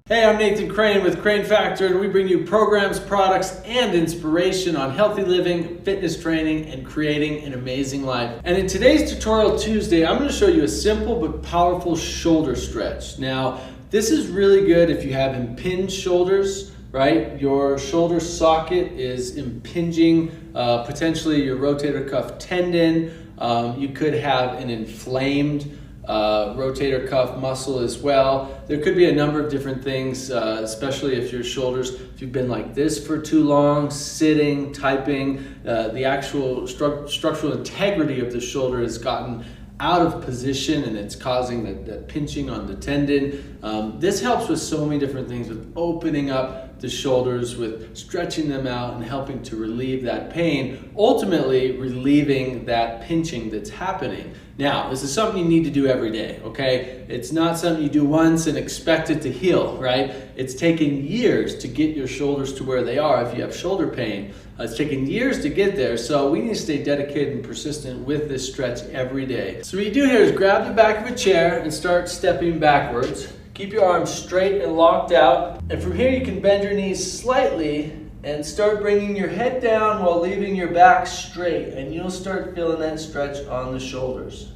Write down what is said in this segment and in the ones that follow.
Hey, I'm Nathan Crane with Crane Factor, and we bring you programs, products, and inspiration on healthy living, fitness training, and creating an amazing life. And in today's Tutorial Tuesday, I'm going to show you a simple but powerful shoulder stretch. Now, this is really good if you have impinged shoulders, right? Your shoulder socket is impinging potentially your rotator cuff tendon. You could have an inflamed rotator cuff muscle as well. There could be a number of different things, especially if your shoulders, if you've been like this for too long, sitting, typing, the actual structural integrity of the shoulder has gotten out of position and it's causing that pinching on the tendon. This helps with so many different things, with opening up the shoulders, with stretching them out and helping to relieve that pain, ultimately relieving that pinching that's happening. Now, this is something you need to do every day, okay? It's not something you do once and expect it to heal, right? It's taken years to get your shoulders to where they are if you have shoulder pain. It's taken years to get there, so we need to stay dedicated and persistent with this stretch every day. So what you do here is grab the back of a chair and start stepping backwards. Keep your arms straight and locked out. And from here you can bend your knees slightly and start bringing your head down while leaving your back straight, and you'll start feeling that stretch on the shoulders.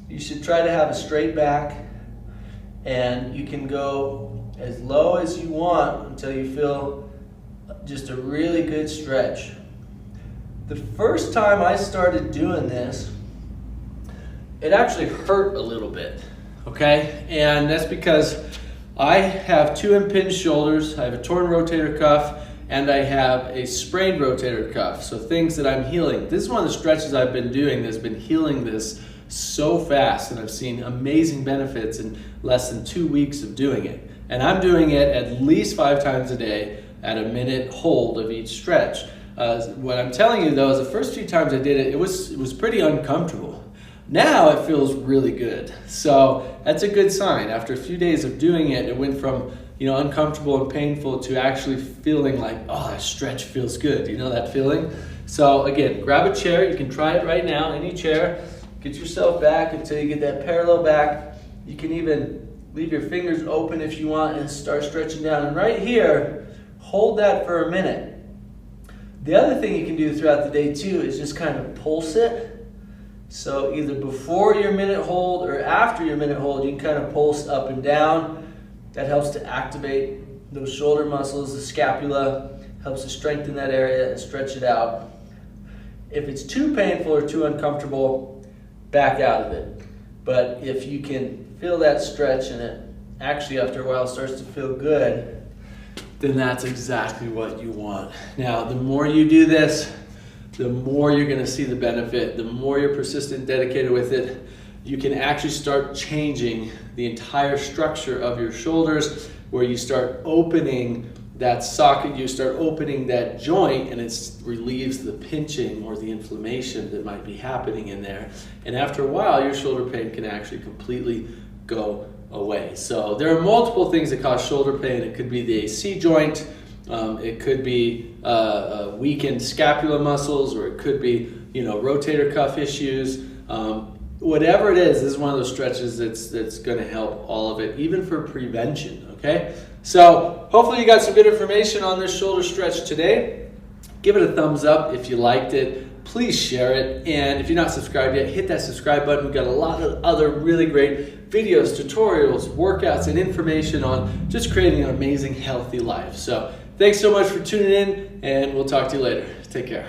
You should try to have a straight back, and you can go as low as you want until you feel just a really good stretch. The first time I started doing this, it actually hurt a little bit, okay? And that's because I have two impinged shoulders, I have a torn rotator cuff, and I have a sprained rotator cuff, so things that I'm healing. This is one of the stretches I've been doing that's been healing this so fast, and I've seen amazing benefits in less than 2 weeks of doing it. And I'm doing it at least 5 times a day at a minute hold of each stretch. What I'm telling you though is the first few times I did it, it was pretty uncomfortable. Now it feels really good. So that's a good sign. After a few days of doing it, it went from uncomfortable and painful to actually feeling like, oh, that stretch feels good. You know that feeling? So again, grab a chair. You can try it right now, any chair. Get yourself back until you get that parallel back. You can even leave your fingers open if you want and start stretching down. And right here, hold that for a minute. The other thing you can do throughout the day too is just kind of pulse it. So either before your minute hold or after your minute hold, you can kind of pulse up and down. That helps to activate those shoulder muscles, the scapula, helps to strengthen that area and stretch it out. If it's too painful or too uncomfortable, back out of it. But if you can feel that stretch and it actually after a while starts to feel good, then that's exactly what you want. Now, the more you do this, the more you're going to see the benefit, the more you're persistent and dedicated with it. You can actually start changing the entire structure of your shoulders, where you start opening that socket, you start opening that joint, and it relieves the pinching or the inflammation that might be happening in there. And after a while, your shoulder pain can actually completely go away. So there are multiple things that cause shoulder pain. It could be the AC joint, it could be weakened scapula muscles, or it could be rotator cuff issues. Whatever it is, this is one of those stretches that's going to help all of it, even for prevention, okay? So hopefully you got some good information on this shoulder stretch today. Give it a thumbs up if you liked it. Please share it. And if you're not subscribed yet, hit that subscribe button. We've got a lot of other really great videos, tutorials, workouts, and information on just creating an amazing, healthy life. So thanks so much for tuning in, and we'll talk to you later. Take care.